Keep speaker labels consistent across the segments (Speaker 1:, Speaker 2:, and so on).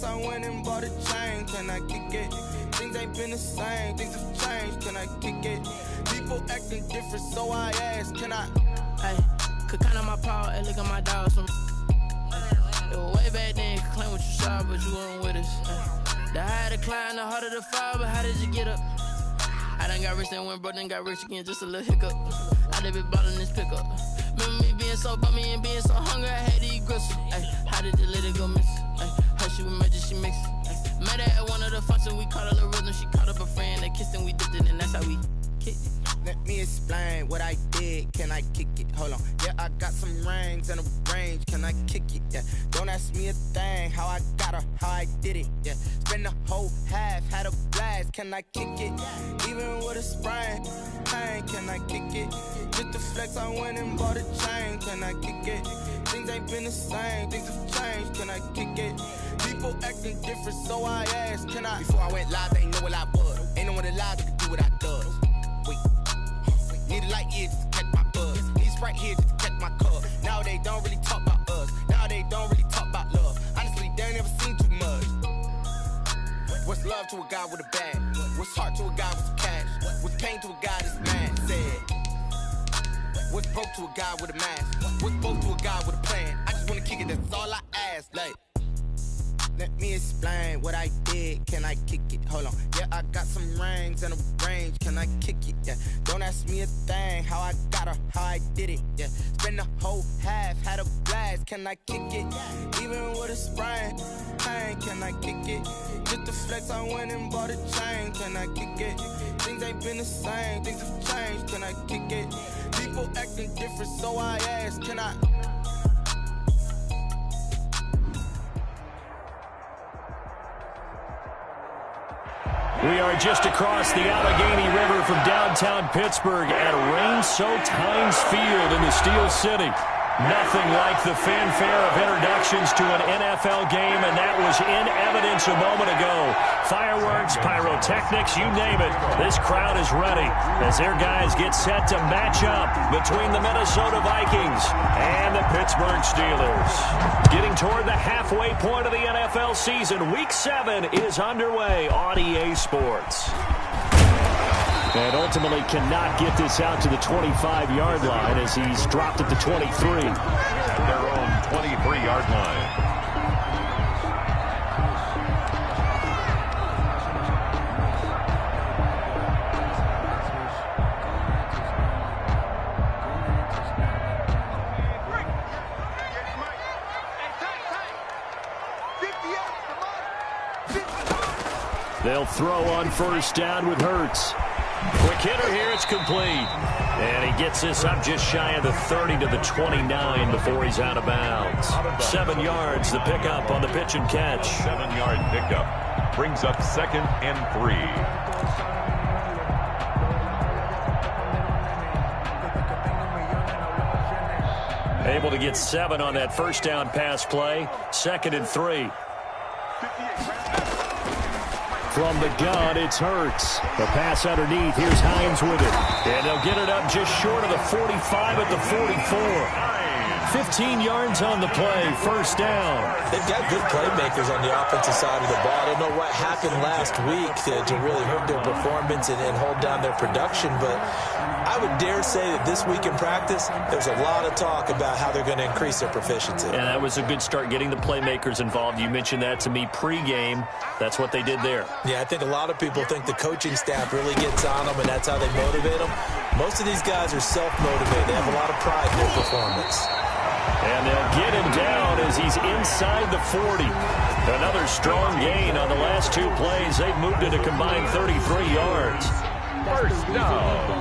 Speaker 1: I went and bought a chain, can I kick it? Things ain't been the same, things have changed, can I kick it? People acting different, so I ask, can I?
Speaker 2: Hey, could count on my power, and look at my dogs from. It was way back then, could claim what you saw, but you weren't with us. The higher the climb, the harder the fall, but how did you get up? I done got rich and went broke, then got rich again, just a little hiccup. I done been ballin' this pickup. Remember me being so bummy and being so hungry, I had to eat gristle. Ay, how did you let it go miss? Ay, how she was magic, she mixed. Met her at one of the functions, we caught a little rhythm. She caught up a friend, they kissed and we dipped it, and that's how we kicked it.
Speaker 1: Let me explain what I did, can I kick it? Hold on, yeah, I got some rings and a range, can I kick it? Yeah, don't ask me a thing, how I got her, how I did it. Yeah, spend the whole half, had a blast, can I kick it? Even with a sprain, pain, can I kick it? Just the flex, I went and bought a chain, can I kick it? Things ain't been the same, things have changed, can I kick it? People acting different, so I ask, can I? Before I went live, they ain't know what I was. Ain't no one alive that could do what I does. Wait, need a light here just to catch my buzz. Need Sprite here just to catch my cup. Now they don't really talk about us. Now they don't really talk about love. Honestly, they ain't never seen too much. What's love to a guy with a bag? What's heart to a guy with some cash? What's pain to a guy that's mad? Said. What's broke to a guy with a mask? What's broke to a guy with a plan? I just wanna kick it, that's all I ask. Like, let me explain what I did, can I kick it? Hold on, yeah, I got some rings and a range, can I kick it? Yeah, don't ask me a thing, how I got her, how I did it. Yeah, spend the whole half, had a blast, can I kick it? Even with a sprain, pain, can I kick it? Just the flex, I went and bought a chain, can I kick it? Things ain't been the same, things have changed, can I kick it? People acting different, so I ask, can I?
Speaker 3: We are just across the Allegheny River from downtown Pittsburgh at rain-soaked Heinz Field in the Steel City. Nothing like the fanfare of introductions to an NFL game, and that was in evidence a moment ago. Fireworks, pyrotechnics, you name it. This crowd is ready as their guys get set to match up between the Minnesota Vikings and the Pittsburgh Steelers. Getting toward the halfway point of the NFL season, Week 7 is underway on EA Sports. And ultimately cannot get this out to the 25-yard line as he's dropped at the 23.
Speaker 4: At their own 23-yard line.
Speaker 3: They'll throw on first down with Hurts. Quick hitter here, it's complete. And he gets this up just shy of the 30 to the 29 before he's out of bounds. 7 yards, the pickup on the pitch and catch.
Speaker 4: 7-yard pickup brings up 2nd and 3.
Speaker 3: Able to get 7 on that first down pass play. 2nd and 3. From the gun, it's Hurts. The pass underneath. Here's Hines with it. And they'll get it up just short of the 45 at the 44. 15 yards on the play. First down.
Speaker 5: They've got good playmakers on the offensive side of the ball. I don't know what happened last week to really hurt their performance and hold down their production, but I would dare say that this week in practice, there's a lot of talk about how they're going to increase their proficiency.
Speaker 3: And that was a good start getting the playmakers involved. You mentioned that to me pregame. That's what they did there.
Speaker 5: Yeah, I think a lot of people think the coaching staff really gets on them, and that's how they motivate them. Most of these guys are self-motivated. They have a lot of pride in their performance.
Speaker 3: And they'll get him down as he's inside the 40. Another strong gain on the last 2 plays. They've moved it a combined 33 yards.
Speaker 4: First down.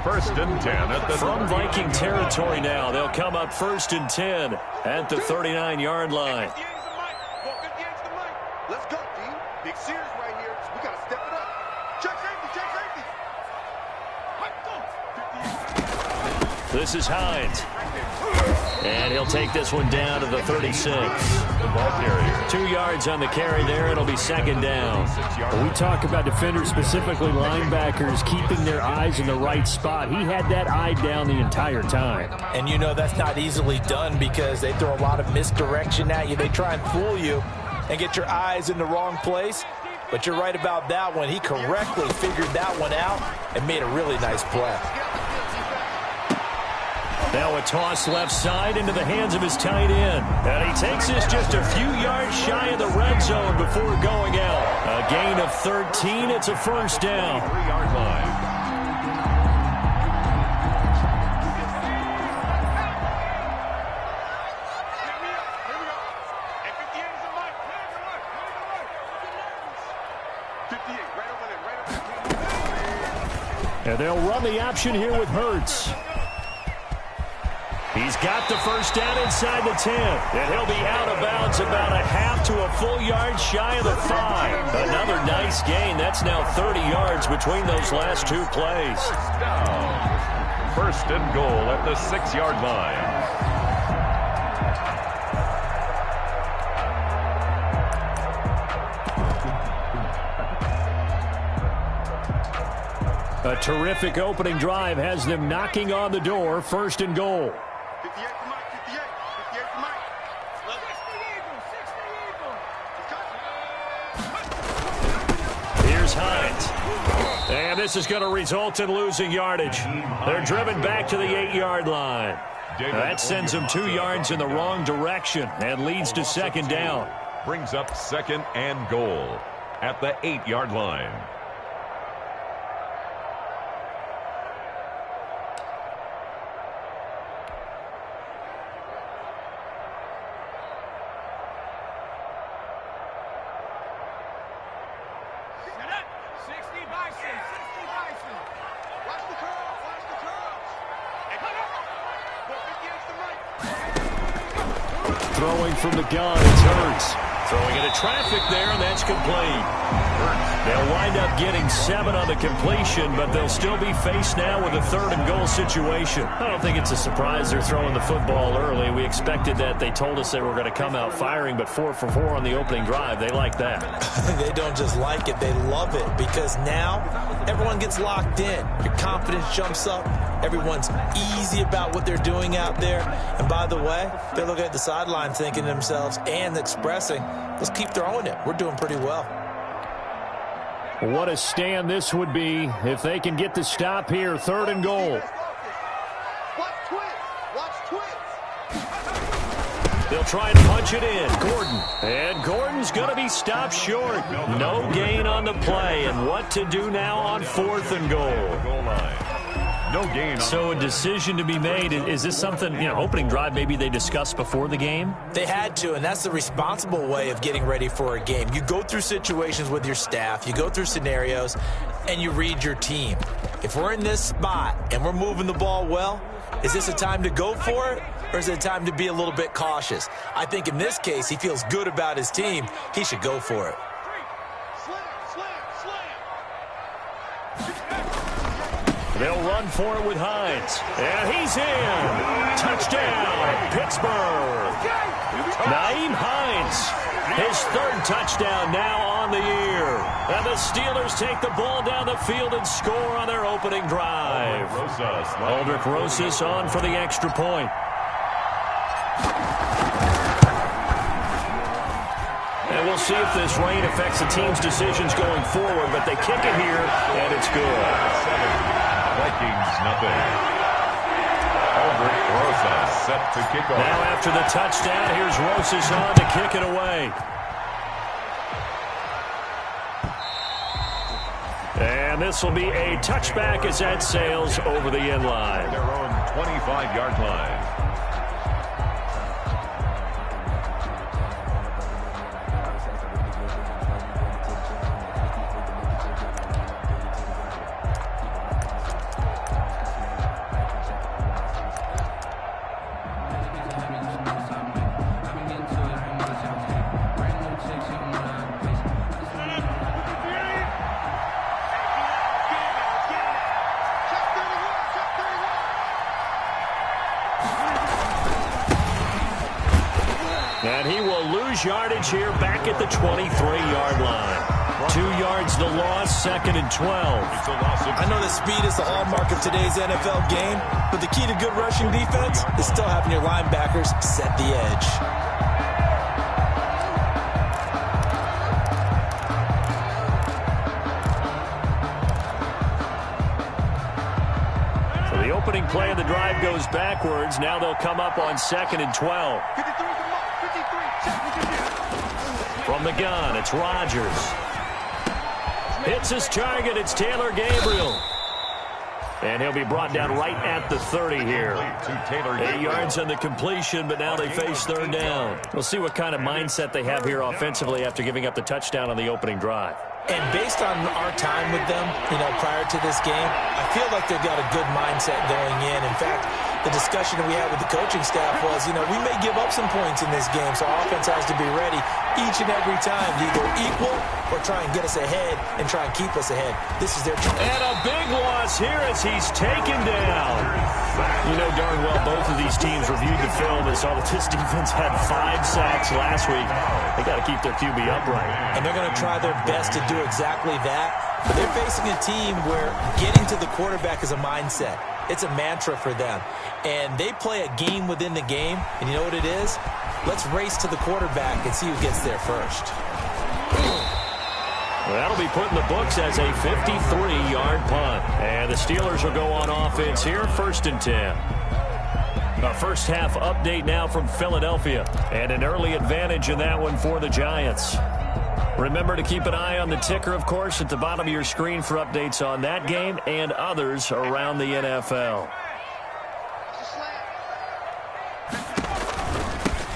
Speaker 4: 1st and 10 at the
Speaker 3: From Viking territory now. They'll come up 1st and 10 at the 39-yard line.
Speaker 6: Let's go, D. Big series right here. We got to step it up. Check safety.
Speaker 3: This is Hines. And he'll take this one down to the 36.
Speaker 4: The ball carrier.
Speaker 3: 2 yards on the carry there. It'll be 2nd down.
Speaker 7: We talk about defenders, specifically linebackers, keeping their eyes in the right spot. He had that eye down the entire time.
Speaker 5: And you know that's not easily done because they throw a lot of misdirection at you. They try and fool you. and get your eyes in the wrong place. But you're right about that one. He correctly figured that one out and made a really nice play.
Speaker 3: Now a toss left side into the hands of his tight end. And he takes this just a few yards shy of the red zone before going out. A gain of 13. It's a first down.
Speaker 4: 3-yard line.
Speaker 3: And they'll run the option here with Hurts. He's got the first down inside the 10. And he'll be out of bounds about a half to a full yard shy of the 5. Another nice gain. That's now 30 yards between those last two plays.
Speaker 4: First and goal at the 6-yard line.
Speaker 3: A terrific opening drive has them knocking on the door. First and goal.
Speaker 6: 58 for Mike, 58 for Mike. 60 Eagles, 60 Eagles.
Speaker 3: Here's Hines. And this is going to result in losing yardage. They're driven back to the 8-yard line. That sends them 2 yards in the wrong direction and leads to second down.
Speaker 4: Brings up second and goal at the 8-yard line.
Speaker 3: Throwing from the gun, it's Hurts. Throwing into traffic there, and that's complete. They'll wind up getting 7 on the completion, but they'll still be faced now with a third and goal situation. I don't think it's a surprise they're throwing the football early. We expected that. They told us they were going to come out firing, but 4 for 4 on the opening drive. They like that.
Speaker 5: They don't just like it, they love it, because now everyone gets locked in. Your confidence jumps up. Everyone's easy about what they're doing out there. And by the way, they're looking at the sideline thinking to themselves and expressing, let's keep throwing it. We're doing pretty well.
Speaker 3: What a stand this would be if they can get the stop here. Third and goal.
Speaker 6: Watch twins. Watch twins.
Speaker 3: They'll try and punch it in. Gordon. And Gordon's going to be stopped short. No gain on the play. And what to do now on 4th and goal?
Speaker 4: No gain.
Speaker 3: So a decision to be made. Is this something, opening drive maybe they discussed before the game?
Speaker 5: They had to, and that's the responsible way of getting ready for a game. You go through situations with your staff, you go through scenarios, and you read your team. If we're in this spot and we're moving the ball well, is this a time to go for it, or is it a time to be a little bit cautious? I think in this case, he feels good about his team. He should go for it.
Speaker 3: They'll run for it with Hines. And he's in. Touchdown, Pittsburgh. Nyheim Hines, his 3rd touchdown now on the year. And the Steelers take the ball down the field and score on their opening drive. Aldrich Rosas on for the extra point. And we'll see if this rain affects the team's decisions going forward, but they kick it here, and it's good.
Speaker 4: Vikings, nothing. Aldrich Rosas set to kick off.
Speaker 3: Now after the touchdown, here's Rosas on to kick it away. And this will be a touchback as that sails over the end line.
Speaker 4: Their own 25-yard line.
Speaker 3: And he will lose yardage here back at the 23-yard line. 2 yards the loss, 2nd and 12.
Speaker 5: I know that speed is the hallmark of today's NFL game, but the key to good rushing defense is still having your linebackers set the edge.
Speaker 3: opening play of the drive goes backwards. Now they'll come up on 2nd and 12. From the gun, it's Rodgers. Hits his target. It's Taylor Gabriel. And he'll be brought down right at the 30 here. 8 yards on the completion, but now they face 3rd down. We'll see what kind of mindset they have here offensively after giving up the touchdown on the opening drive.
Speaker 5: And based on our time with them, prior to this game, I feel like they've got a good mindset going in. In fact, the discussion that we had with the coaching staff was, we may give up some points in this game, so our offense has to be ready each and every time to either equal or try and get us ahead and try and keep us ahead. This is their chance.
Speaker 3: And a big loss here as he's taken down. You know darn well both of these teams reviewed the film and saw that this defense had 5 sacks last week. They got to keep their QB upright.
Speaker 5: And they're going to try their best to do exactly that. But they're facing a team where getting to the quarterback is a mindset. It's a mantra for them. And they play a game within the game. And you know what it is? Let's race to the quarterback and see who gets there first.
Speaker 3: Well, that'll be put in the books as a 53-yard punt. And the Steelers will go on offense here, 1st and 10. A first half update now from Philadelphia. And an early advantage in that one for the Giants. Remember to keep an eye on the ticker, of course, at the bottom of your screen for updates on that game and others around the NFL.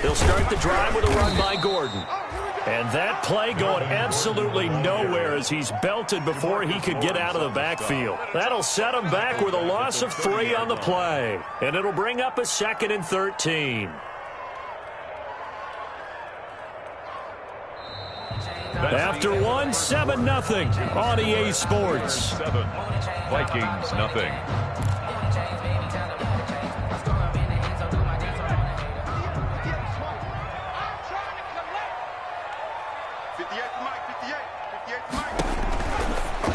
Speaker 3: They'll start the drive with a run by Gordon. And that play going absolutely nowhere as he's belted before he could get out of the backfield. That'll set him back with a loss of 3 on the play. And it'll bring up a 2nd and 13. After 7-0 on EA Sports.
Speaker 4: 7, Vikings nothing.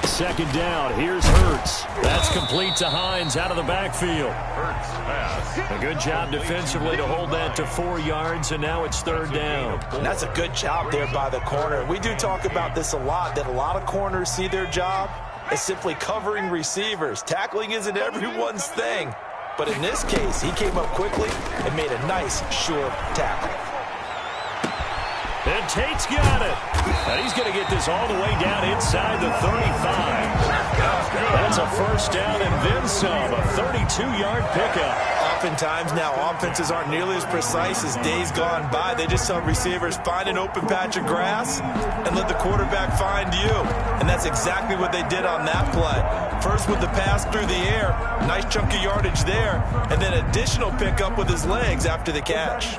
Speaker 3: Second down. Here's Hurts. That's complete to Hines out of the backfield.
Speaker 4: Hurts pass.
Speaker 3: A good job defensively to hold that to 4 yards, and now it's 3rd down.
Speaker 5: And that's a good job there by the corner. We do talk about this a lot, that a lot of corners see their job as simply covering receivers. Tackling isn't everyone's thing. But in this case, he came up quickly and made a nice, sure tackle.
Speaker 3: And Tate's got it. And he's going to get this all the way down inside the 35. That's a first down and then some. A 32-yard pickup.
Speaker 5: Oftentimes now offenses aren't nearly as precise as days gone by. They just tell receivers, find an open patch of grass and let the quarterback find you. And that's exactly what they did on that play. First with the pass through the air, nice chunk of yardage there, and then additional pickup with his legs after the catch.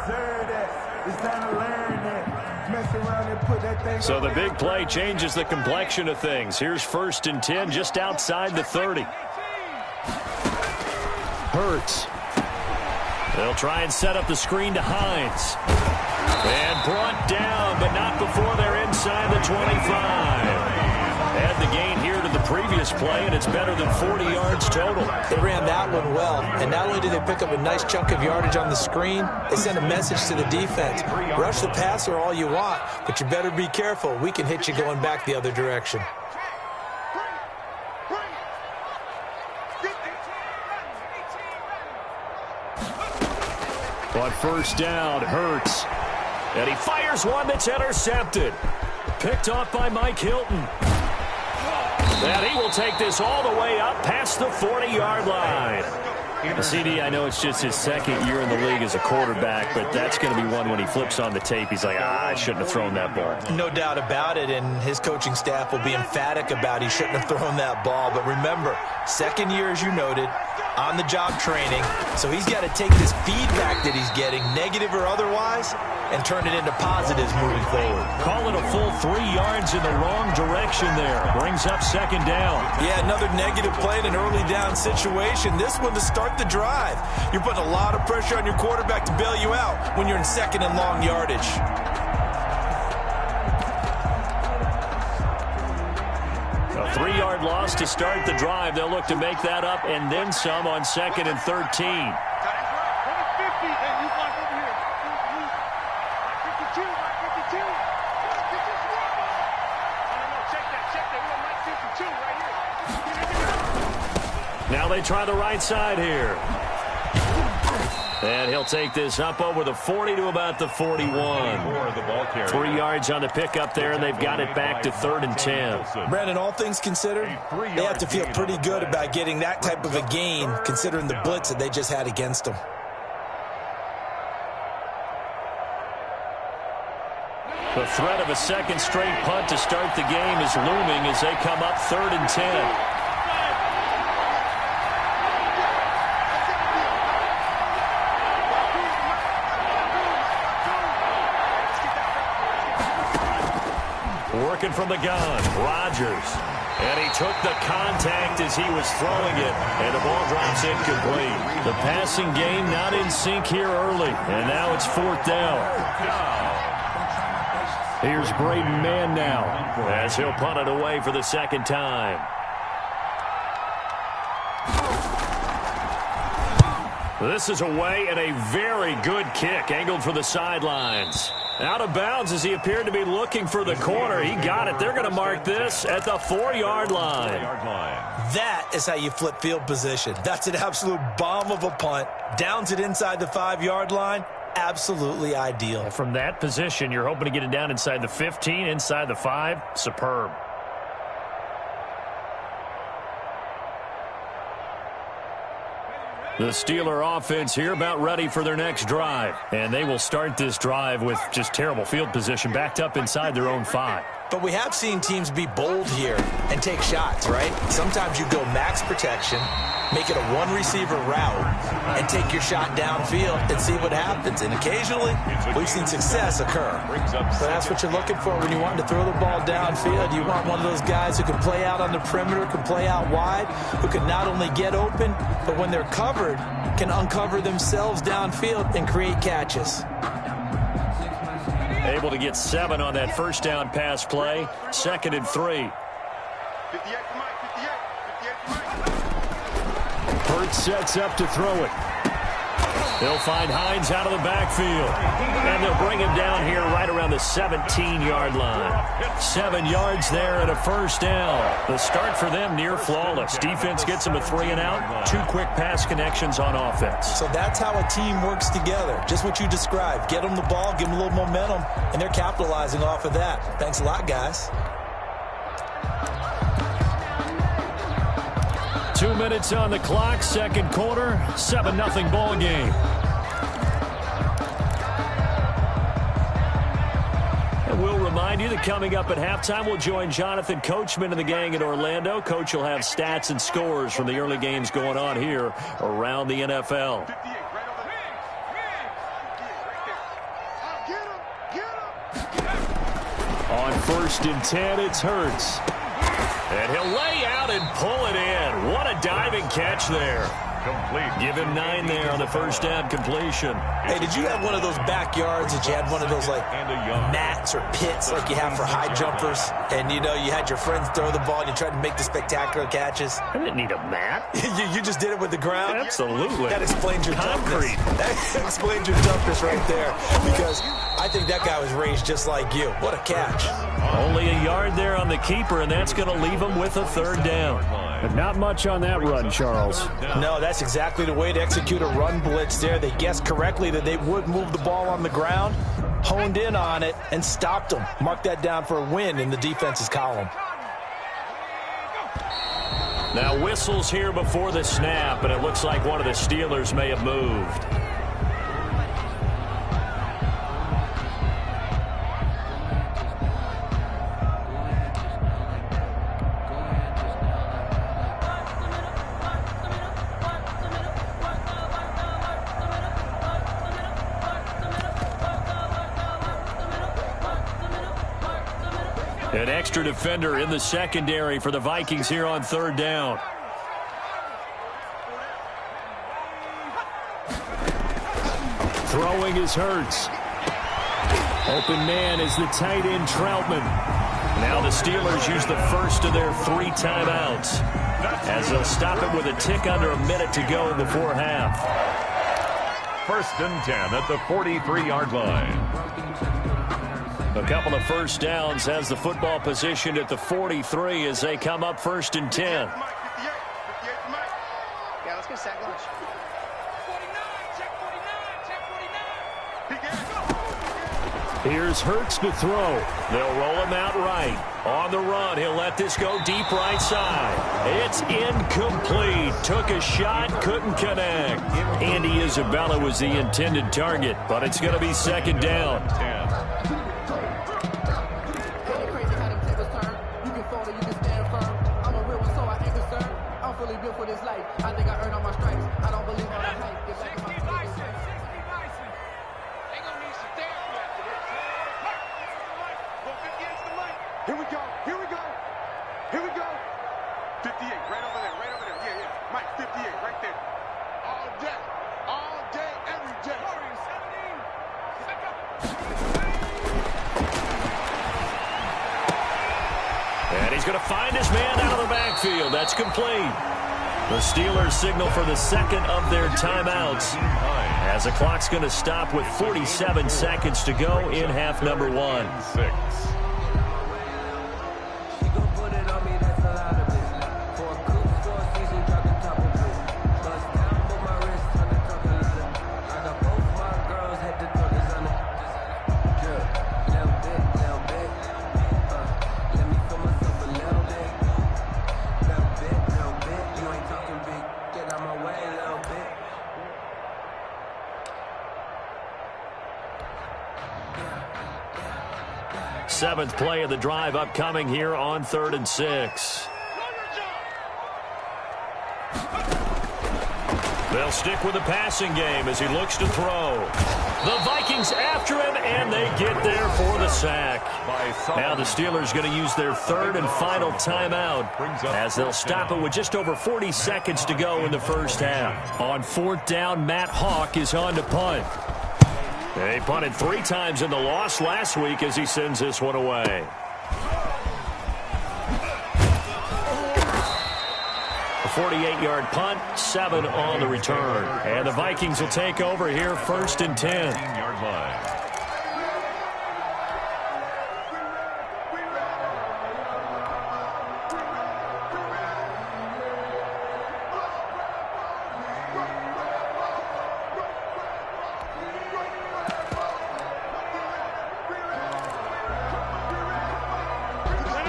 Speaker 3: So the big play changes the complexion of things. Here's 1st and 10 just outside the 30. Hurts. They'll try and set up the screen to Hines. And brought down, but not before they're inside the 25. Add the gain here to the previous play, and it's better than 40 yards total.
Speaker 5: They ran that one well, and not only did they pick up a nice chunk of yardage on the screen, they sent a message to the defense. Rush the passer all you want, but you better be careful. We can hit you going back the other direction.
Speaker 3: On 1st down, Hurts. And he fires one that's intercepted. Picked off by Mike Hilton. And he will take this all the way up past the 40-yard line. CD, I know it's just his 2nd year in the league as a quarterback, but that's going to be one when he flips on the tape. He's like, I shouldn't have thrown that ball.
Speaker 5: No doubt about it, and his coaching staff will be emphatic about he shouldn't have thrown that ball. But remember, 2nd year, as you noted, on-the-job training, so he's got to take this feedback that he's getting, negative or otherwise, and turn it into positives moving forward.
Speaker 3: Call it a full 3 yards in the wrong direction there. Brings up 2nd down.
Speaker 5: Yeah, another negative play in an early down situation. This one to start the drive. You're putting a lot of pressure on your quarterback to bail you out when you're in 2nd and long yardage.
Speaker 3: A 3-yard loss to start the drive. They'll look to make that up and then some on 2nd and 13. Now they try the right side here. And he'll take this up over the 40 to about the 41. 3 yards on the pickup there, and they've got it back to 3rd and 10.
Speaker 5: Brandon, all things considered, they have to feel pretty good about getting that type of a gain, considering the blitz that they just had against them.
Speaker 3: The threat of a second straight punt to start the game is looming as they come up 3rd and 10. Working from the gun, Rodgers. And he took the contact as he was throwing it, and the ball drops incomplete. The passing game not in sync here early, and now it's 4th down. Here's Braden Mann now, as he'll punt it away for the 2nd time. This is away, and a very good kick angled for the sidelines. Out of bounds as he appeared to be looking for the corner. He got it. They're going to mark this at the 4-yard line.
Speaker 5: That is how you flip field position. That's an absolute bomb of a punt. Downs it inside the 5-yard line. Absolutely ideal.
Speaker 3: From that position, you're hoping to get it down inside the 15, inside the 5. Superb. The Steeler offense here about ready for their next drive. And they will start this drive with just terrible field position backed up inside their own 5.
Speaker 5: But we have seen teams be bold here and take shots, right? Sometimes you go max protection, make it a one-receiver route, and take your shot downfield and see what happens. And occasionally, we've seen success occur. So that's what you're looking for when you want to throw the ball downfield. You want one of those guys who can play out on the perimeter, can play out wide, who can not only get open, but when they're covered, can uncover themselves downfield and create catches.
Speaker 3: Able to get 7 on that first down pass play. 2nd and 3. Hurts sets up to throw it. They'll find Hines out of the backfield. And they'll bring him down here right around the 17-yard line. 7 yards there and a first down. The start for them near flawless. Defense gets them a 3 and out. 2 quick pass connections on offense.
Speaker 5: So that's how a team works together. Just what you described. Get them the ball, give them a little momentum, and they're capitalizing off of that. Thanks a lot, guys.
Speaker 3: 2 minutes on the clock, 2nd quarter, 7-0 ball game. And we'll remind you that coming up at halftime, we'll join Jonathan Coachman and the gang in Orlando. Coach will have stats and scores from the early games going on here around the NFL. On 1st and 10, it's Hurts. And he'll lay out and pull it in. What a diving catch there. Complete. Give him 9 there on the first down completion.
Speaker 5: Hey, did you have one of those backyards that you had one of those like mats or pits like you have for high jumpers? And, you know, you had your friends throw the ball and you tried to make the spectacular catches?
Speaker 3: I didn't need a mat.
Speaker 5: you just did it with the ground?
Speaker 3: Absolutely.
Speaker 5: That explains your
Speaker 3: concrete.
Speaker 5: Toughness. That explains your toughness right there. Because I think that guy was raised just like you. What a catch.
Speaker 3: Only a yard there on the keeper, and that's going to leave him with a 3rd down.
Speaker 7: But not much on that run, Charles.
Speaker 5: No, that's exactly the way to execute a run blitz there. They guessed correctly that they would move the ball on the ground, honed in on it, and stopped them. Mark that down for a win in the defense's column.
Speaker 3: Now whistles here before the snap, and it looks like one of the Steelers may have moved. An extra defender in the secondary for the Vikings here on 3rd down. Throwing is Hurts. Open man is the tight end Troutman. Now the Steelers use the first of their 3 timeouts as they'll stop it with a tick under a minute to go before half.
Speaker 4: 1st and 10 at the 43-yard line.
Speaker 3: A couple of first downs has the football positioned at the 43 as they come up 1st and 10.
Speaker 8: get sack lunch.
Speaker 6: 49, check 49, check 49. He gets it.
Speaker 3: Here's Hurts to throw. They'll roll him out right. On the run, he'll let this go deep right side. It's incomplete. Took a shot, couldn't connect. Andy Isabella was the intended target, but it's going to be second down.
Speaker 2: For this life, I think I earned all my stripes. I don't believe all that hype.
Speaker 6: 60 Bison. Ain't gonna need some therapy after this. Go 58's the mic. Here we go. Here we go. Here we go. 58, right over there, right over there. Yeah, yeah. Mike, 58, right there. All day, every day. 17.
Speaker 3: And he's going to find his man out of the backfield. That's complete. The Steelers signal for the second of their timeouts as the clock's going to stop with 47 seconds to go in half number 1.
Speaker 4: 6.
Speaker 3: Seventh play of the drive upcoming here on 3rd and 6. They'll stick with the passing game as he looks to throw. The Vikings after him, and they get there for the sack. Now the Steelers going to use their third and final timeout as they'll stop it with just over 40 seconds to go in the first half. On 4th down, Matt Hawk is on to punt. They punted 3 times in the loss last week as he sends this one away. A 48-yard punt, 7 on the return. And the Vikings will take over here 1st and 10.
Speaker 4: 15-yard line.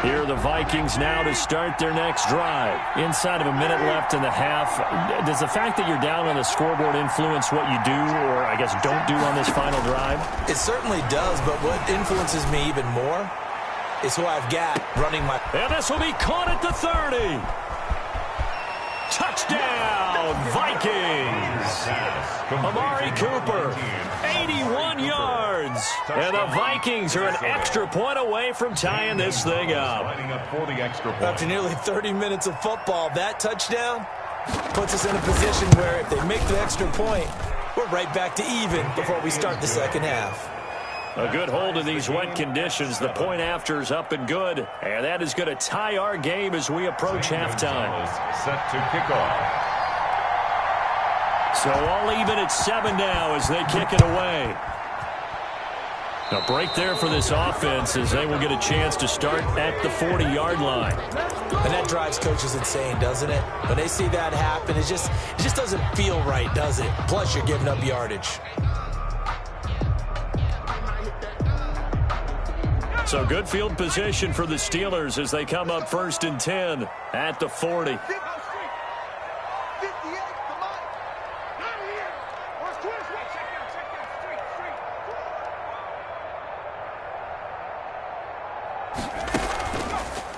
Speaker 3: Here are the Vikings now to start their next drive. Inside of a minute left in the half, does the fact that you're down on the scoreboard influence what you do, or I guess don't do on this final drive?
Speaker 5: It certainly does, but what influences me even more is who I've got running my...
Speaker 3: And this will be caught at the 30. Touchdown, Vikings. Amari Cooper, 81 yards. And the Vikings are an extra point away from tying this thing up.
Speaker 5: After nearly 30 minutes of football, that touchdown puts us in a position where if they make the extra point, we're right back to even before we start the second half.
Speaker 3: A good hold in these wet conditions. The point after is up and good. And that is going to tie our game as we approach halftime.
Speaker 4: Set to kick off.
Speaker 3: So all even at 7 now as they kick it away. A break there for this offense as they will get a chance to start at the 40-yard line.
Speaker 5: And that drives coaches insane, doesn't it? When they see that happen, it just doesn't feel right, does it? Plus, you're giving up yardage.
Speaker 3: So good field position for the Steelers as they come up 1st and 10 at the 40.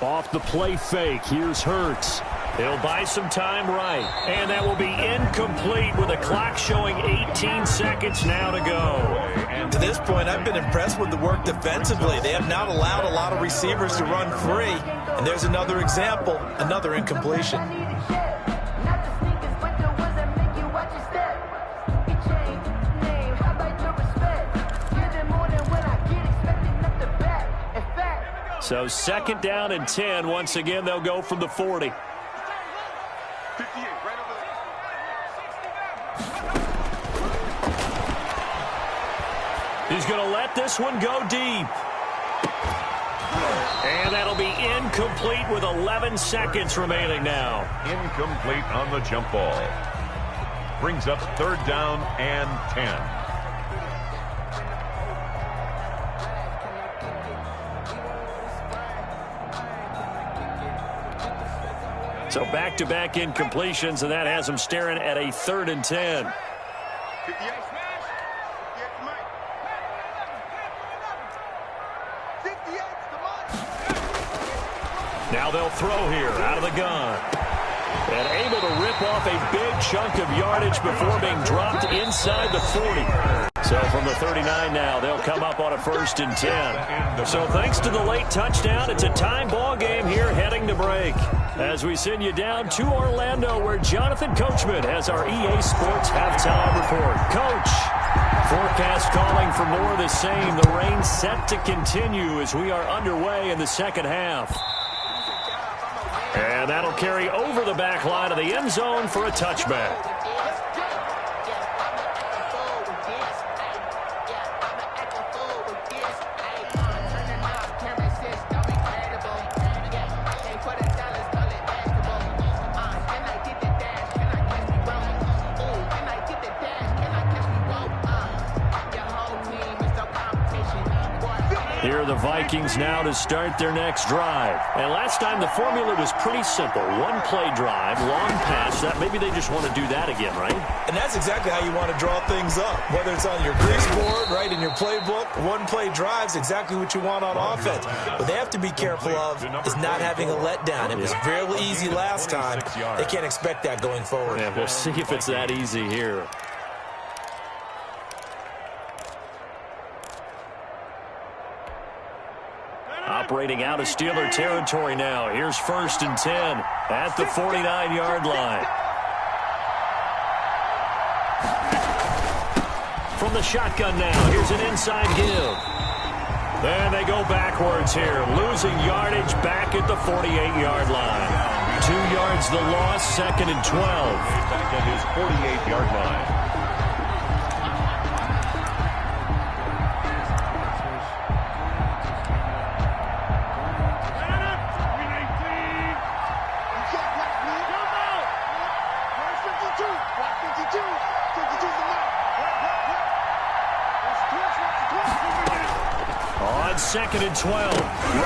Speaker 3: Off the play fake, here's Hurts. He'll buy some time right, and that will be incomplete with the clock showing 18 seconds now to go.
Speaker 5: To this point, I've been impressed with the work defensively. They have not allowed a lot of receivers to run free, and there's another example, another incompletion.
Speaker 3: So 2nd down and 10. Once again, they'll go from the 40.
Speaker 6: 58, right over there.
Speaker 3: He's going to let this one go deep. And that'll be incomplete with 11 seconds remaining now.
Speaker 4: Incomplete on the jump ball. brings up 3rd down and 10.
Speaker 3: So back-to-back incompletions, and that has them staring at a 3rd and 10. Now they'll throw here out of the gun. And able to rip off a big chunk of yardage before being dropped inside the 40. So from the 39 now, they'll come up on a 1st and 10. So thanks to the late touchdown, it's a time ball game here heading to break. As we send you down to Orlando, where Jonathan Coachman has our EA Sports halftime report. Coach, forecast calling for more of the same. The rain set to continue as we are underway in the second half. And that'll carry over the back line of the end zone for a touchback. Here are the Vikings now to start their next drive. And last time the formula was pretty simple. One play drive, long pass. That maybe they just want to do that again, right?
Speaker 5: And that's exactly how you want to draw things up. Whether it's on your grease board, right, in your playbook, one play drive's exactly what you want on offense. What they have to be careful of is not having a letdown. It was fairly easy last time. They can't expect that going forward.
Speaker 3: Yeah, we'll see if it's that easy here. Operating out of Steeler territory now. Here's 1st and 10 at the 49-yard line. From the shotgun now, here's an inside give. And they go backwards here, losing yardage back at the 48-yard line. 2 yards the loss, 2nd and 12.
Speaker 4: Back at his 48-yard line.
Speaker 3: On 2nd and 12,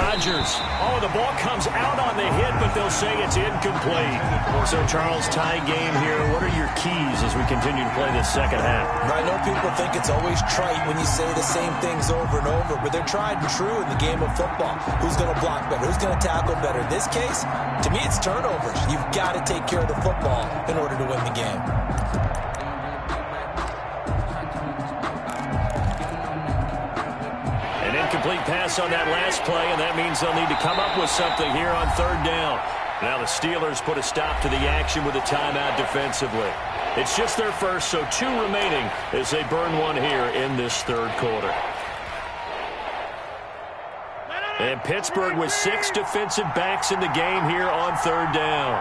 Speaker 3: Rodgers. Oh, the ball comes out on the hit, but they'll say it's incomplete. So, Charles, tie game here. What are your keys as we continue to play this second half?
Speaker 5: I know people think it's always trite when you say the same things over and over, but they're tried and true in the game of football. Who's going to block better? Who's going to tackle better? In this case, to me, it's turnovers. You've got to take care of the football in order to win the game.
Speaker 3: Incomplete pass on that last play, and that means they'll need to come up with something here on 3rd down. Now the Steelers put a stop to the action with a timeout defensively. It's just their first, so 2 remaining as they burn one here in this 3rd quarter. And Pittsburgh with 6 defensive backs in the game here on 3rd down.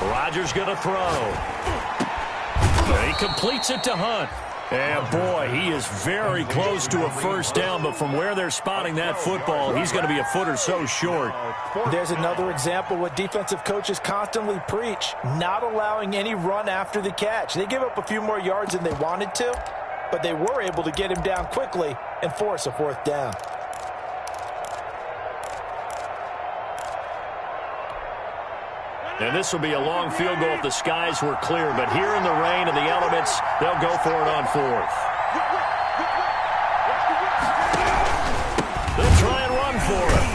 Speaker 3: Rodgers going to throw. And he completes it to Hunt. And, boy, he is very close to a 1st down, but from where they're spotting that football, he's going to be a foot or so short.
Speaker 5: There's another example what defensive coaches constantly preach, not allowing any run after the catch. They give up a few more yards than they wanted to, but they were able to get him down quickly and force a 4th down.
Speaker 3: And this will be a long field goal if the skies were clear. But here in the rain and the elements, they'll go for it on 4th. They'll try and run for it.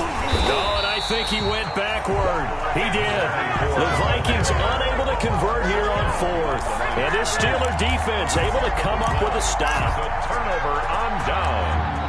Speaker 3: No, and I think he went backward. He did. The Vikings unable to convert here on 4th. And this Steeler defense able to come up with a stop.
Speaker 4: The turnover on down.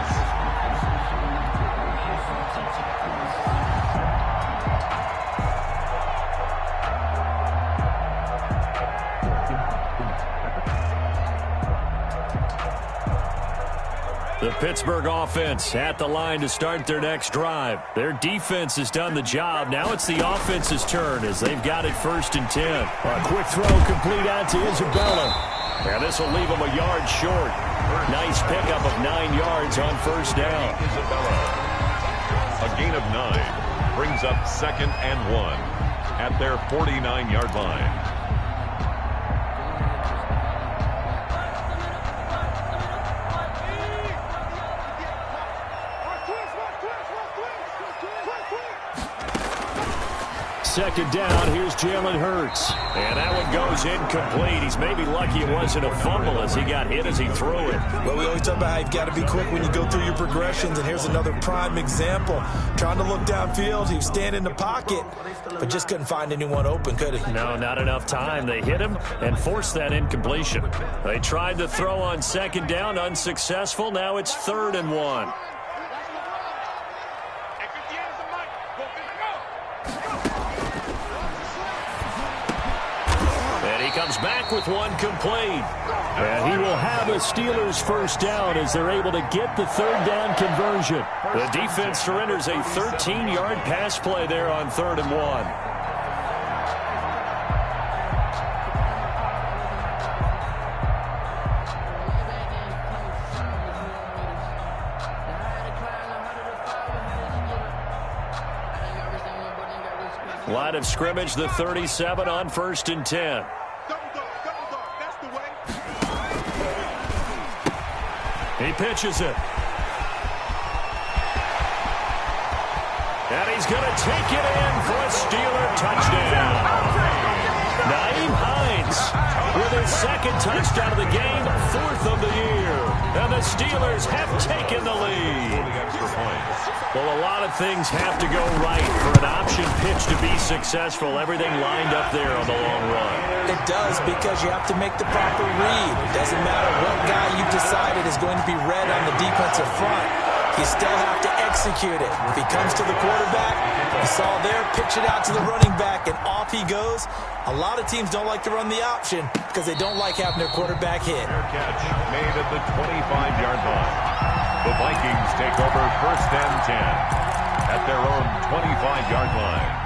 Speaker 3: The Pittsburgh offense at the line to start their next drive. Their defense has done the job. Now it's the offense's turn as they've got it 1st and 10. A quick throw complete out to Isabella. And this will leave him a yard short. Nice pickup of 9 yards on first down.
Speaker 4: A gain of 9 brings up 2nd and 1 at their 49-yard line.
Speaker 3: Second down, here's Jalen Hurts. And that one goes incomplete. He's maybe lucky it wasn't a fumble as he got hit as he threw it.
Speaker 5: Well, we always talk about how you've got to be quick when you go through your progressions, and here's another prime example. Trying to look downfield, he was standing in the pocket, but just couldn't find anyone open, could he?
Speaker 3: No, not enough time. They hit him and forced that incompletion. They tried to throw on second down, unsuccessful. Now it's 3rd and 1. Comes back with one complete. And he will have a Steelers first down as they're able to get the 3rd down conversion. The defense surrenders a 13-yard pass play there on 3rd and 1. Line of scrimmage, the 37 on 1st and 10. He pitches it. And he's going to take it in for a Steeler touchdown. Naeem Hines with his 2nd touchdown of the game, 4th of the year. And the Steelers have taken the lead. Well, a lot of things have to go right for an option pitch to be successful. Everything lined up there on the long run.
Speaker 5: It does, because you have to make the proper read. It doesn't matter what guy you've decided is going to be read on the defensive front. You still have to execute it. If he comes to the quarterback, you saw there, pitch it out to the running back, and off he goes. A lot of teams don't like to run the option because they don't like having their quarterback hit.
Speaker 4: Catch made at the 25-yard line. The Vikings take over 1st and 10 at their own 25-yard line.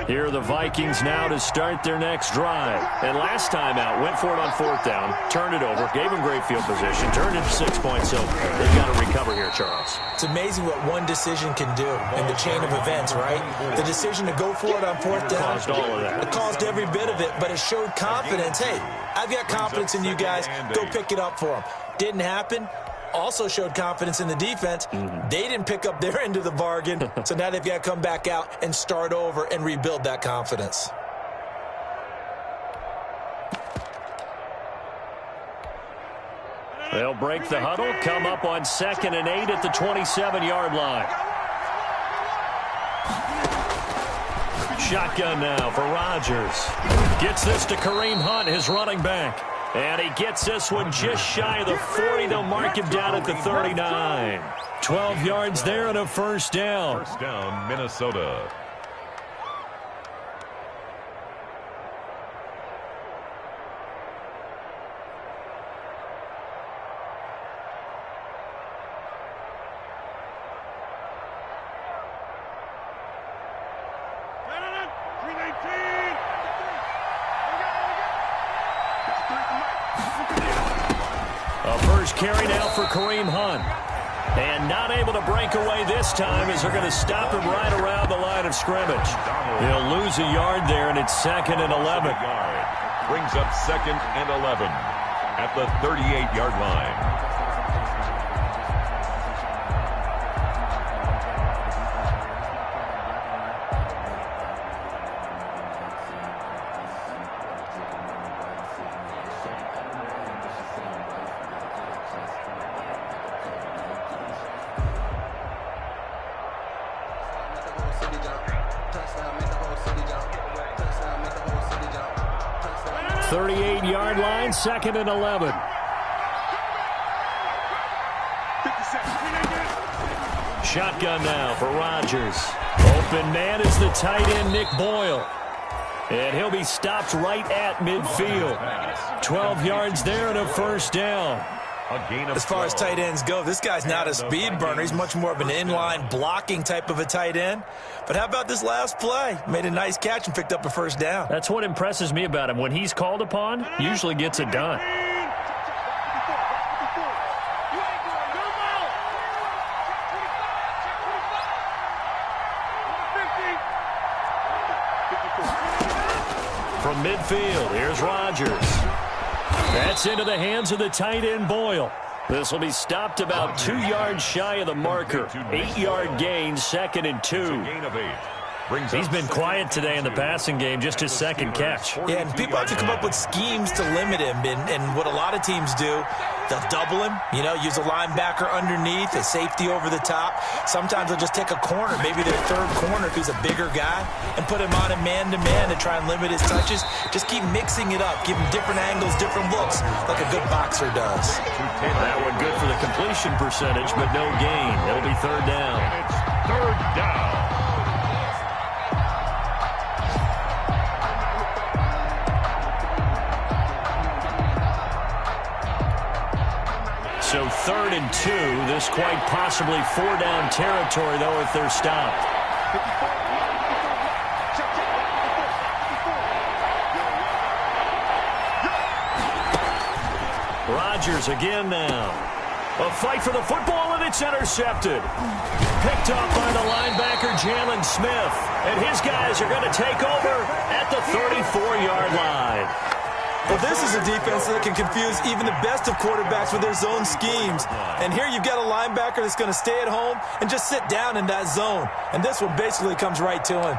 Speaker 3: Here are the Vikings now to start their next drive. And last time out, went for it on 4th down, turned it over, gave them great field position, turned it 6 points. So they've got to recover here, Charles.
Speaker 5: It's amazing what one decision can do in the chain of events, right? The decision to go for it on 4th down.
Speaker 3: Caused all of that.
Speaker 5: It caused every bit of it, but it showed confidence. Hey, I've got confidence in you guys. Go pick it up for them. Didn't happen. Also showed confidence in the defense. They didn't pick up their end of the bargain, so now they've got to come back out and start over and rebuild that confidence.
Speaker 3: They'll break the huddle, come up on 2nd and 8 at the 27-yard line. Shotgun now for Rodgers. Gets this to Kareem Hunt, his running back. And he gets this one just shy of the 40. They'll mark him down at the 39. 12 yards there and a first down.
Speaker 4: First down, Minnesota.
Speaker 3: Carry now for Kareem Hunt. And not able to break away this time as they're going to stop him right around the line of scrimmage. He'll lose a yard there, and it's 2nd and 11.
Speaker 4: Brings up 2nd and 11 at the 38-yard line.
Speaker 3: Yard line, 2nd and 11. Shotgun now for Rodgers. Open man is the tight end, Nick Boyle. And he'll be stopped right at midfield. 12 yards there and a first down.
Speaker 5: As far as tight ends go, this guy's not a speed burner. He's much more of an inline blocking type of a tight end. But how about this last play? Made a nice catch and picked up a first down.
Speaker 7: That's what impresses me about him. When he's called upon, usually gets it done. From midfield, here's Rodgers. That's into the hands of the tight end, Boyle. This will be stopped about 2 yards shy of the marker. 8-yard gain, 2nd and 2. He's been quiet today in the passing game, just his second catch.
Speaker 5: Yeah, and people have to come up with schemes to limit him. And what a lot of teams do, they'll double him, use a linebacker underneath, a safety over the top. Sometimes they'll just take a corner, maybe their third corner if he's a bigger guy, and put him on a man-to-man to try and limit his touches. Just keep mixing it up, give him different angles, different looks, like a good boxer does.
Speaker 3: That one good for the completion percentage, but no gain. It'll be 3rd down.
Speaker 4: And it's 3rd down.
Speaker 3: So 3rd and 2. This quite possibly 4-down territory, though, if they're stopped. Rodgers again now. A fight for the football, and it's intercepted. Picked off by the linebacker, Jalen Smith. And his guys are going to take over at the 34-yard line.
Speaker 5: Well, this is a defense that can confuse even the best of quarterbacks with their zone schemes. And here you've got a linebacker that's going to stay at home and just sit down in that zone. And this one basically comes right to him.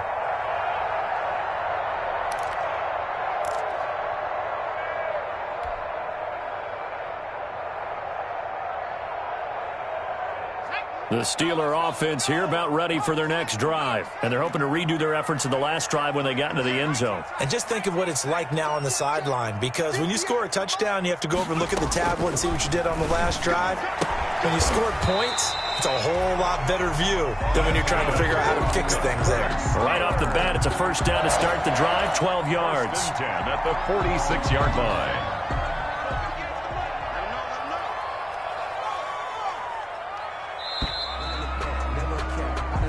Speaker 3: The Steeler offense here about ready for their next drive. And they're hoping to redo their efforts in the last drive when they got into the end zone.
Speaker 5: And just think of what it's like now on the sideline, because when you score a touchdown, you have to go over and look at the tablet and see what you did on the last drive. When you scored points, it's a whole lot better view than when you're trying to figure out how to fix things there.
Speaker 3: Right off the bat, it's a first down to start the drive, 12 yards.
Speaker 4: 10 at the 46-yard line.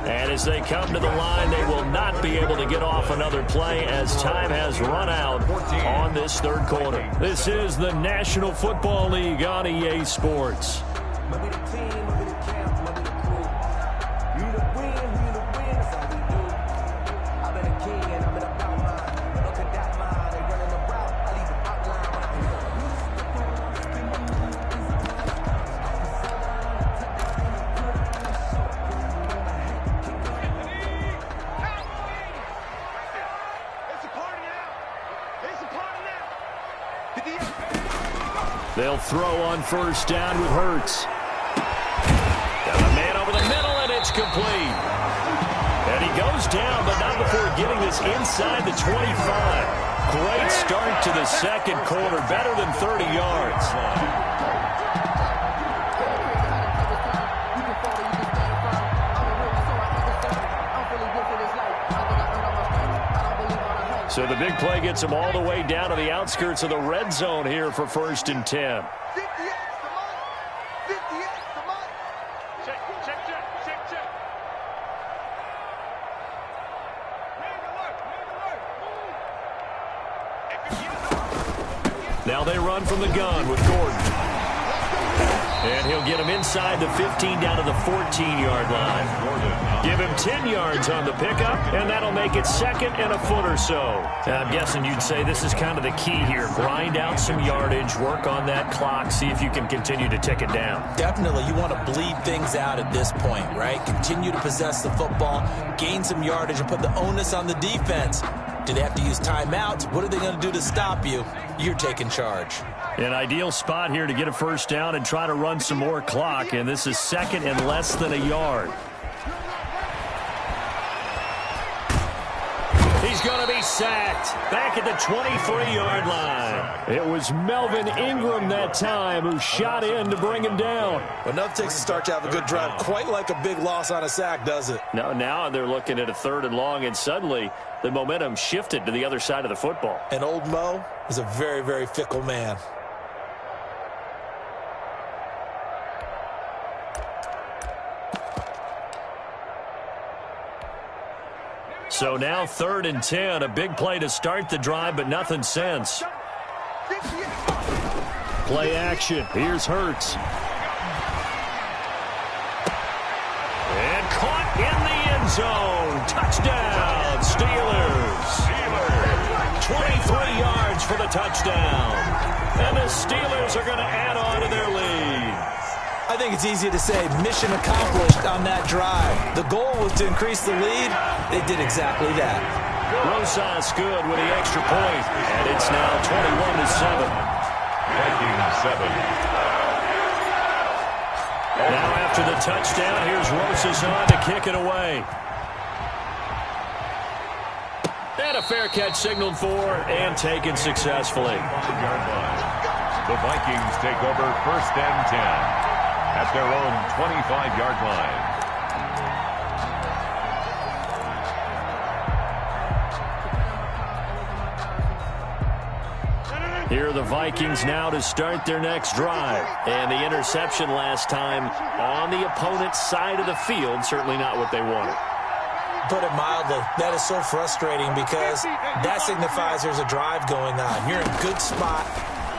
Speaker 3: And as they come to the line, they will not be able to get off another play as time has run out on this 3rd quarter. This is the National Football League on EA Sports. They'll throw on first down with Hurts. Got a man over the middle, and it's complete. And he goes down, but not before getting this inside the 25. Great start to the 2nd quarter, better than 30 yards. So the big play gets him all the way down to the outskirts of the red zone here for 1st and 10. Now they run from the gun with Gordon. And he'll get him inside the 15 down to the 14-yard line. Give him 10 yards on the pickup, and that'll make it 2nd and a foot or so. I'm guessing you'd say this is kind of the key here. Grind out some yardage, work on that clock, see if you can continue to tick it down.
Speaker 5: Definitely. You want to bleed things out at this point, right? Continue to possess the football, gain some yardage, and put the onus on the defense. Do they have to use timeouts? What are they going to do to stop you? You're taking charge.
Speaker 3: An ideal spot here to get a first down and try to run some more clock, and this is 2nd and less than a yard. He's going to be sacked back at the 23-yard line. It was Melvin Ingram that time who shot in to bring him down.
Speaker 5: Well, nothing takes a start to have a good drive. Quite like a big loss on a sack, does it?
Speaker 3: No, now they're looking at a 3rd and long, and suddenly the momentum shifted to the other side of the football.
Speaker 5: And old Mo is a very, very fickle man.
Speaker 7: So now 3rd and 10. A big play to start the drive, but nothing since. Play action. Here's Hurts. And caught in the end zone. Touchdown, Steelers. 23 yards for the touchdown. And the Steelers are going to add on to their lead.
Speaker 5: I think it's easy to say mission accomplished on that drive. The goal was to increase the lead. They did exactly that.
Speaker 7: Rosas good with the extra point, and it's now 21-7.
Speaker 4: Vikings 7.
Speaker 7: Now after the touchdown, here's Rosas on to kick it away. And a fair catch signaled for and taken successfully.
Speaker 4: The Vikings take over 1st and 10 at their own 25-yard line.
Speaker 7: Here are the Vikings now to start their next drive. And the interception last time on the opponent's side of the field, certainly not what they wanted.
Speaker 5: Put it mildly, that is so frustrating because that signifies there's a drive going on. You're in a good spot.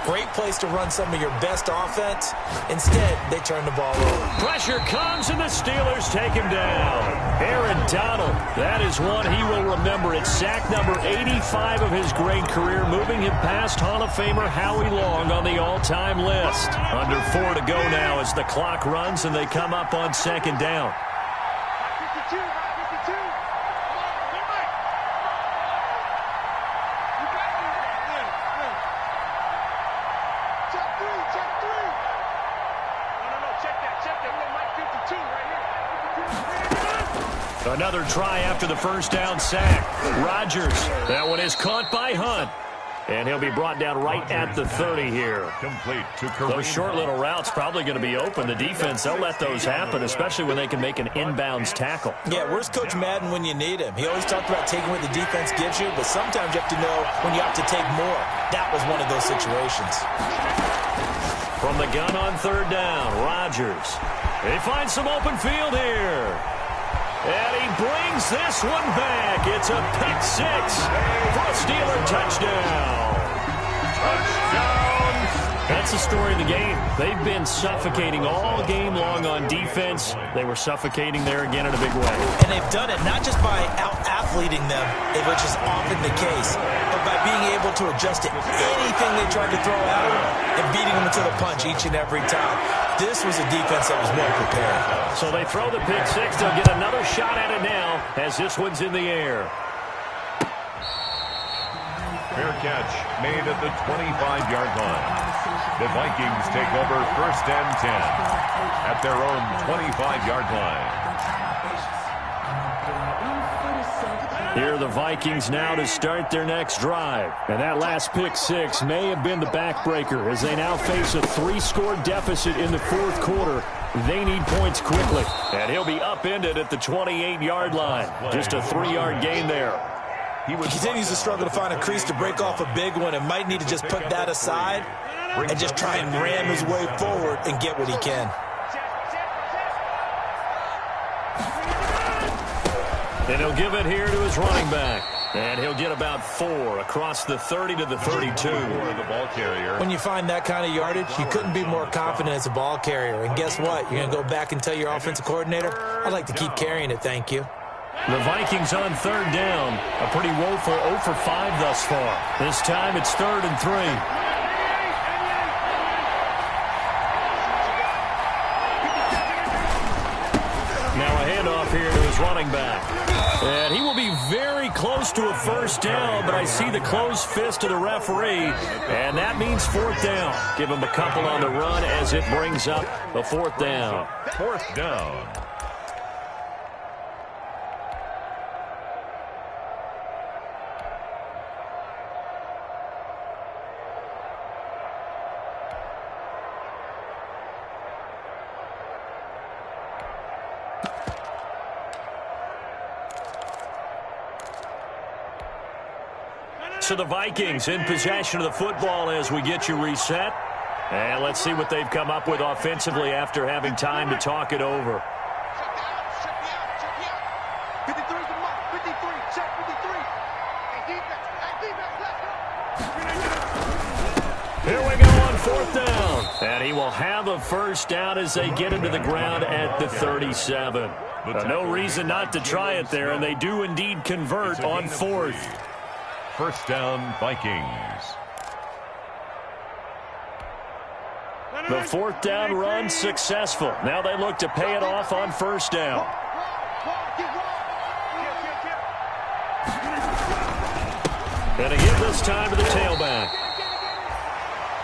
Speaker 5: Great place to run some of your best offense. Instead, they turn the ball over.
Speaker 7: Pressure comes, and the Steelers take him down. Aaron Donald, that is one he will remember. It's sack number 85 of his great career, moving him past Hall of Famer Howie Long on the all-time list. Under 4 to go now as the clock runs, and they come up on 2nd down. Another try after the first down sack. Rodgers, that one is caught by Hunt. And he'll be brought down right at the 30 here.
Speaker 4: Complete to
Speaker 7: Those short little routes probably going to be open. The defense, they'll let those happen, especially when they can make an inbounds tackle.
Speaker 5: Yeah, where's Coach Madden when you need him? He always talked about taking what the defense gives you, but sometimes you have to know when you have to take more. That was one of those situations.
Speaker 7: From the gun on 3rd down, Rodgers. They find some open field here. And he brings this one back. It's a pick 6 for a Steeler touchdown. That's the story of the game. They've been suffocating all game long on defense. They were suffocating there again in a big way.
Speaker 5: And they've done it not just by out-athleting them, which is often the case, but by being able to adjust to anything they tried to throw at them and beating them to the punch each and every time. This was a defense that was well prepared.
Speaker 7: So they throw the pick 6. They'll get another shot at it now as this one's in the air.
Speaker 4: Fair catch made at the 25-yard line. The Vikings take over 1st and 10 at their own 25-yard line.
Speaker 7: Here are the Vikings now to start their next drive. And that last pick 6 may have been the backbreaker as they now face a 3-score deficit in the 4th quarter. They need points quickly. And he'll be upended at the 28-yard line. Just a 3-yard gain there.
Speaker 5: He continues to struggle to find a crease to break off a big one and might need to just put that aside and just try and ram his way forward and get what he can.
Speaker 7: And he'll give it here to his running back. And he'll get about 4 across the 30 to the 32.
Speaker 4: The ball carrier.
Speaker 5: When you find that kind of yardage, you couldn't be more confident as a ball carrier. And guess what? You're going to go back and tell your offensive coordinator, I'd like to keep carrying it, thank you.
Speaker 7: The Vikings on 3rd down. A pretty woeful 0 for 5 thus far. This time it's 3rd and 3. Now a handoff here to his running back. And he will be very close to a first down, but I see the closed fist of the referee, and that means 4th down. Give him a couple on the run as it brings up a 4th down.
Speaker 4: 4th down.
Speaker 7: So the Vikings in possession of the football as we get you reset. And let's see what they've come up with offensively after having time to talk it over.
Speaker 6: 53's the mark. 53, check
Speaker 7: Here we go on 4th down. And he will have a first down as they get into the ground at the 37. No reason not to try it there, and they do indeed convert on 4th.
Speaker 4: First down, Vikings.
Speaker 7: The 4th down run successful. Now they look to pay it off on 1st down. And a give this time to the tailback.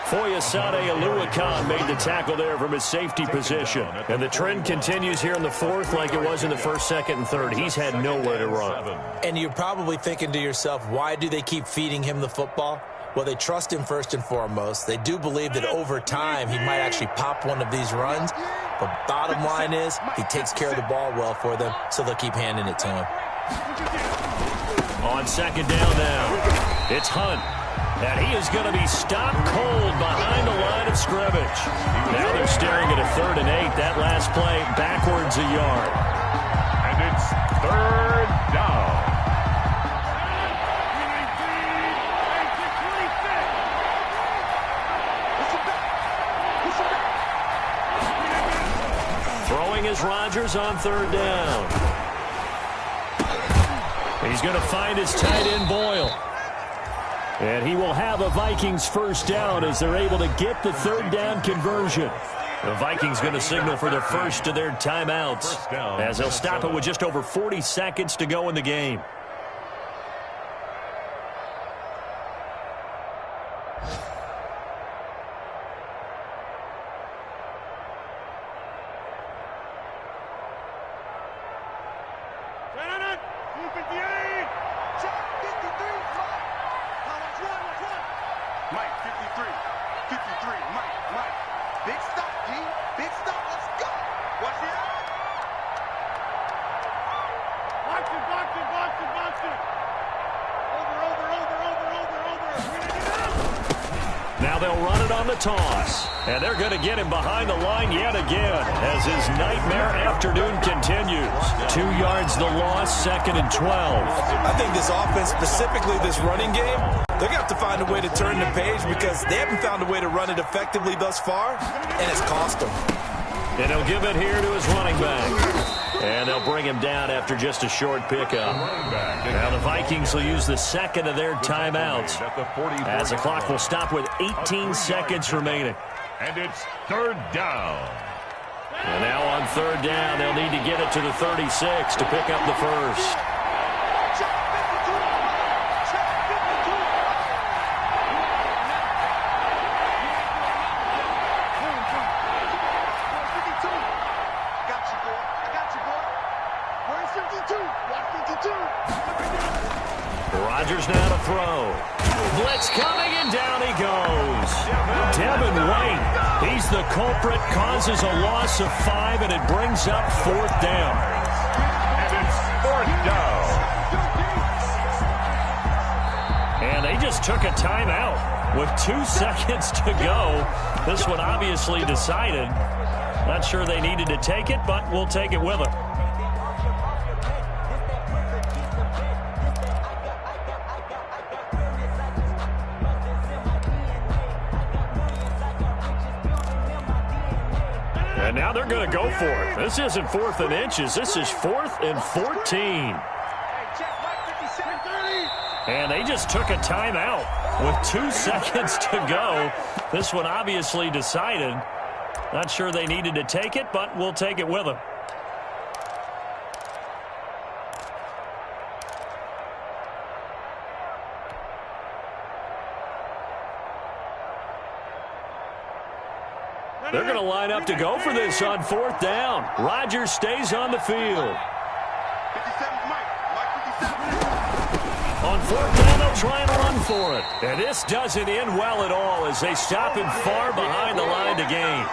Speaker 7: Foyesade Aluakan made the tackle there from his safety position. And the trend continues here in the 4th like it was in the 1st, 2nd, and 3rd. He's had nowhere to run.
Speaker 5: And you're probably thinking to yourself, why do they keep feeding him the football? Well, they trust him first and foremost. They do believe that over time he might actually pop one of these runs. But bottom line is he takes care of the ball well for them, so they'll keep handing it to him.
Speaker 7: On 2nd down now, it's Hunt. And he is going to be stopped cold behind the line of scrimmage. Now they're staring at a 3rd and 8. That last play backwards a yard.
Speaker 4: And it's 3rd down.
Speaker 7: Throwing is Rodgers on 3rd down. He's going to find his tight end Boyle. And he will have a Vikings first down as they're able to get the 3rd down conversion. The Vikings going to signal for the first of their timeouts as they'll stop it with just over 40 seconds to go in the game. Now they'll run it on the toss. And they're going to get him behind the line yet again as his nightmare afternoon continues. 2 yards the loss, 2nd and 12.
Speaker 5: I think this offense, specifically this running game, they're going to have to find a way to turn the page because they haven't found a way to run it effectively thus far, and it's cost them.
Speaker 7: And he'll give it here to his running back. And they'll bring him down after just a short pickup. Now the Vikings will use the 2nd of their timeouts as the clock will stop with 18 seconds remaining.
Speaker 4: And it's 3rd down.
Speaker 7: And now on 3rd down, they'll need to get it to the 36 to pick up the first. Rodgers now to throw. Blitz coming, and down he goes. Devin White, he's the culprit, causes a loss of 5, and it brings up 4th down.
Speaker 4: And it's 4th down.
Speaker 7: And they just took a timeout with 2 seconds to go. This one obviously decided. Not sure they needed to take it, but we'll take it with them. And now they're going to go for it. This isn't 4th and inches. This is 4th and 14. And they just took a timeout with 2 seconds to go. This one obviously decided. Not sure they needed to take it, but we'll take it with them. They're going to line up to go for this on 4th down. Rodgers stays on the field. On 4th down, they'll try and run for it. And this doesn't end well at all as they stop him far behind the line to gain.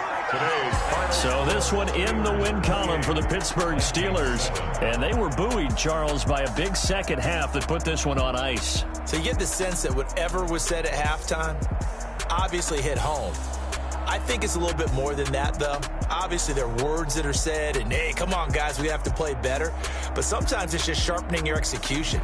Speaker 7: So this one in the win column for the Pittsburgh Steelers. And they were buoyed, Charles, by a big second half that put this one on ice.
Speaker 5: So you get the sense that whatever was said at halftime obviously hit home. I think it's a little bit more than that, though. Obviously, there are words that are said, and, hey, come on, guys, we have to play better. But sometimes it's just sharpening your execution,